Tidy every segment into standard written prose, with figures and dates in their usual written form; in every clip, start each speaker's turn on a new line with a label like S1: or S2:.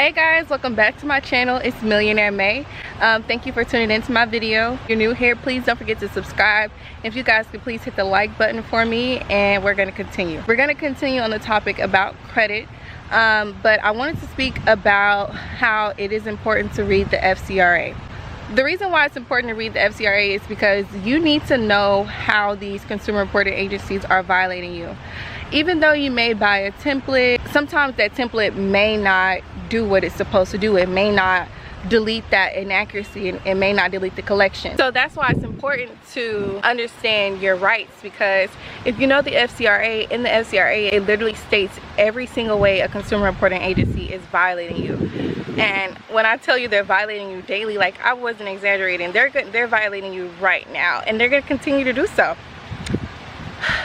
S1: Hey guys, welcome back to my channel. It's Millionaire May. Thank you for tuning into my video. If you're new here, please don't forget to subscribe. If you guys could please hit the like button for me, and we're going to continue. We're going to continue on the topic about credit, but I wanted to speak about how it is important to read the FCRA. The reason why it's important to read the FCRA is because you need to know how these consumer reporting agencies are violating you. Even though you may buy a template, sometimes that template may not do what it's supposed to do. It may not delete that inaccuracy, and it may not delete the collection. So that's why it's important to understand your rights, because if you know the FCRA, in the FCRA it literally states every single way a consumer reporting agency is violating you. And when I tell you they're violating you daily, like, I wasn't exaggerating. They're violating you right now, and they're going to continue to do so.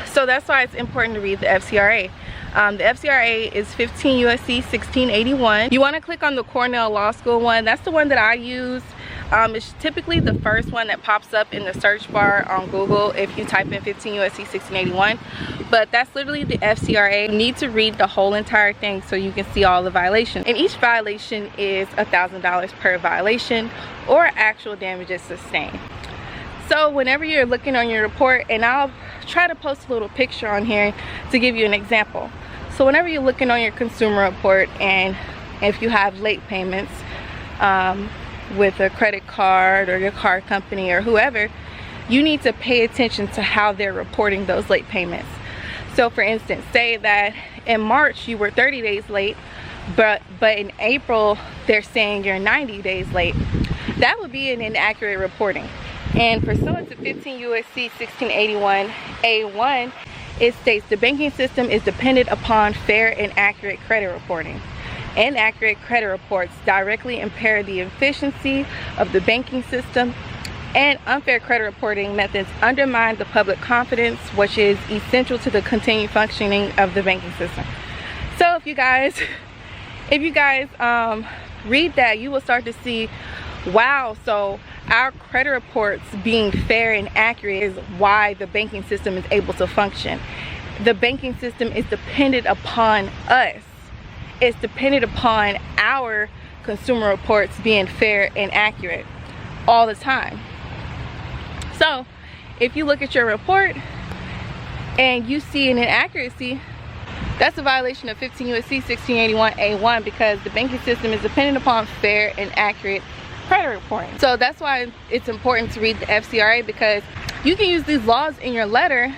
S1: So that's why it's important to read the FCRA. The FCRA is 15 USC 1681. You want to click on the Cornell Law School one. That's the one that I use. It's typically the first one that pops up in the search bar on Google if you type in 15 USC 1681. But that's literally the FCRA. You need to read the whole entire thing so you can see all the violations. And each violation is $1,000 per violation, or actual damages sustained. So whenever you're looking on your report, and I'll try to post a little picture on here to give you an example. So whenever you're looking on your consumer report, and if you have late payments with a credit card or your car company or whoever, you need to pay attention to how they're reporting those late payments. So for instance, say that in March you were 30 days late, but in April they're saying you're 90 days late. That would be an inaccurate reporting. And pursuant to 15 USC 1681 A1, it states the banking system is dependent upon fair and accurate credit reporting. Inaccurate credit reports directly impair the efficiency of the banking system, and unfair credit reporting methods undermine the public confidence, which is essential to the continued functioning of the banking system. So if you guys read that, you will start to see, wow, so our credit reports being fair and accurate is why the banking system is able to function. The banking system is dependent upon us. It's dependent upon our consumer reports being fair and accurate all the time. So if you look at your report and you see an inaccuracy, that's a violation of 15 USC 1681 A1, because the banking system is dependent upon fair and accurate credit reporting. So that's why it's important to read the FCRA, because you can use these laws in your letter,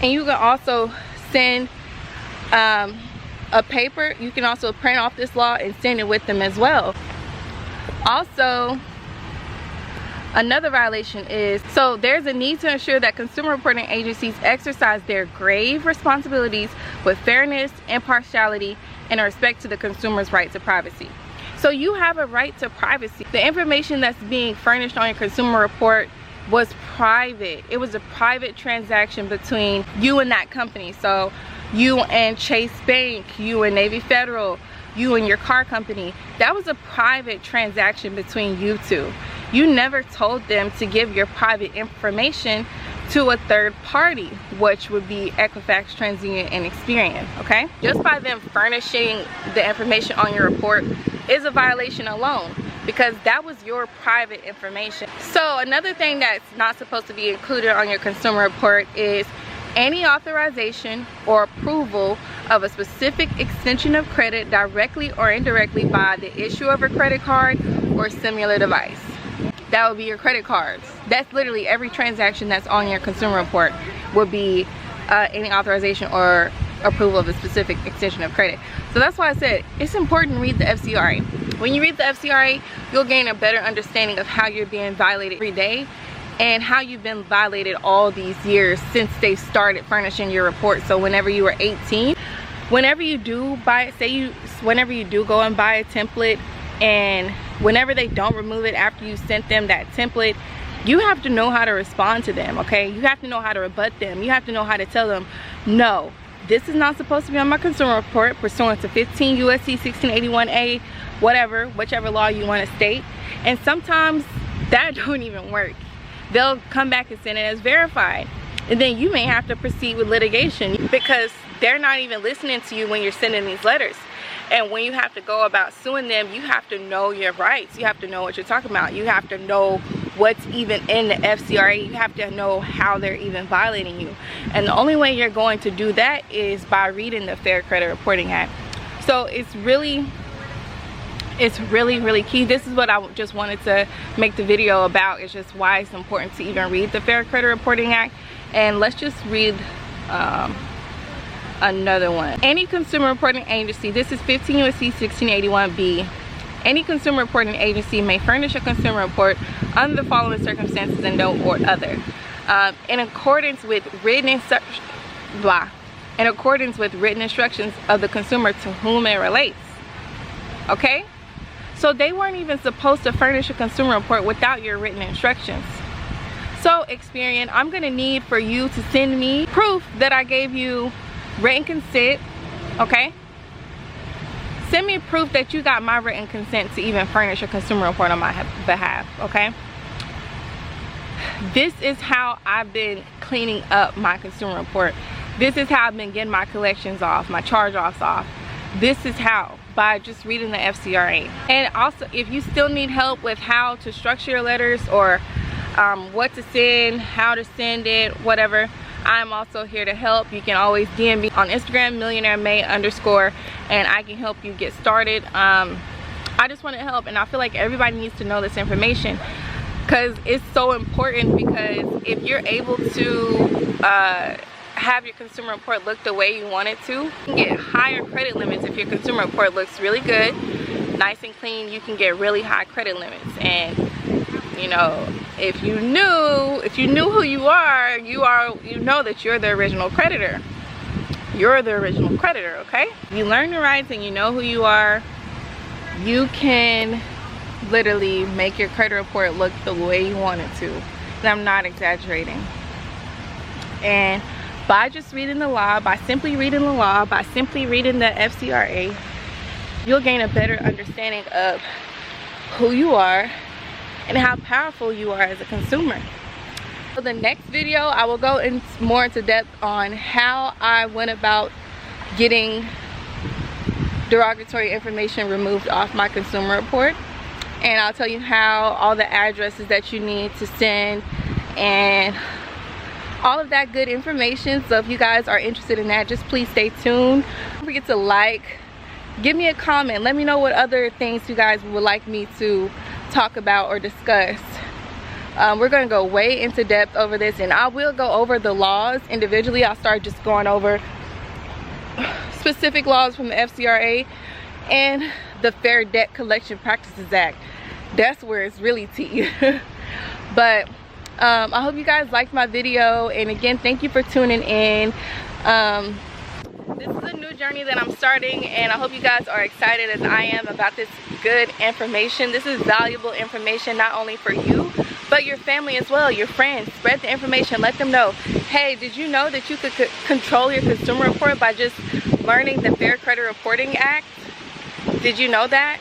S1: and you can also send a paper. You can also print off this law and send it with them as well. Also, another violation is, so there's a need to ensure that consumer reporting agencies exercise their grave responsibilities with fairness, impartiality, and respect to the consumer's right to privacy. So you have a right to privacy. The information that's being furnished on your consumer report was private. It was a private transaction between you and that company. So you and Chase Bank, you and Navy Federal, you and your car company. That was a private transaction between you two. You never told them to give your private information to a third party, which would be Equifax, TransUnion, and Experian, okay? Just by them furnishing the information on your report is a violation alone, because that was your private information. So another thing that's not supposed to be included on your consumer report is any authorization or approval of a specific extension of credit directly or indirectly by the issuer of a credit card or similar device. That would be your credit cards. That's literally every transaction that's on your consumer report would be any authorization or approval of a specific extension of credit. So that's why I said it's important to read the FCRA. When you read the FCRA, you'll gain a better understanding of how you're being violated every day, and how you've been violated all these years since they started furnishing your report. So whenever you were 18, whenever you do buy it, whenever you do go and buy a template, and whenever they don't remove it after you sent them that template, you have to know how to respond to them, okay? You have to know how to rebut them. You have to know how to tell them, no, this is not supposed to be on my consumer report pursuant to 15 USC 1681A, whatever, whichever law you want to state. And sometimes that don't even work. They'll come back and send it as verified, and then you may have to proceed with litigation, because they're not even listening to you when you're sending these letters. And when you have to go about suing them, you have to know your rights. You have to know what you're talking about. You have to know what's even in the FCRA. You have to know how they're even violating you. And the only way you're going to do that is by reading the Fair Credit Reporting Act. So it's really key. This is what I just wanted to make the video about. It's just why it's important to even read the Fair Credit Reporting Act. And let's just read another one. Any consumer reporting agency, this is 15 U.S.C. 1681b. Any consumer reporting agency may furnish a consumer report under the following circumstances and no or other. In accordance with written instructions of the consumer to whom it relates. Okay? So they weren't even supposed to furnish a consumer report without your written instructions. So Experian, I'm gonna need for you to send me proof that I gave you written consent, okay? Send me proof that you got my written consent to even furnish a consumer report on my behalf, okay? This is how I've been cleaning up my consumer report. This is how I've been getting my collections off, my charge-offs off. This is how, by just reading the FCRA. And also, if you still need help with how to structure your letters or what to send, how to send it, whatever, I'm also here to help. You can always DM me on Instagram, millionairemay_, and I can help you get started. I just want to help, and I feel like everybody needs to know this information because it's so important. Because if you're able to have your consumer report look the way you want it to, you can get higher credit limits. If your consumer report looks really good, nice and clean, you can get really high credit limits. And you know, if you knew who you are, you know that you're the original creditor. You're the original creditor, okay? You learn your rights and you know who you are, you can literally make your credit report look the way you want it to. And I'm not exaggerating. And by just reading the law, by simply reading the law, by simply reading the FCRA, you'll gain a better understanding of who you are and how powerful you are as a consumer. So the next video, I will go more into depth on how I went about getting derogatory information removed off my consumer report. And I'll tell you how all the addresses that you need to send and all of that good information. So if you guys are interested in that, just please stay tuned. Don't forget to like, give me a comment, let me know what other things you guys would like me to talk about or discuss. We're going to go way into depth over this, and I will go over the laws individually. I'll start just going over specific laws from the FCRA and the Fair Debt Collection Practices Act. That's where it's really tea. But I hope you guys liked my video, and again, thank you for tuning in. This is a new journey that I'm starting, and I hope you guys are excited as I am about this good information. This is valuable information not only for you, but your family as well, your friends. Spread the information, let them know, hey, did you know that you could control your consumer report by just learning the Fair Credit Reporting Act? Did you know that?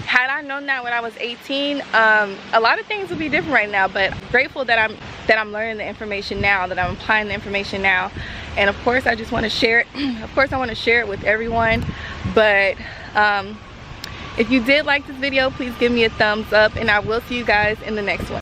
S1: Had I known that when I was 18, a lot of things would be different right now, but I'm grateful that I'm learning the information now, that I'm applying the information now. And of course, I just want to share it. Of course, I want to share it with everyone. But if you did like this video, please give me a thumbs up, and I will see you guys in the next one.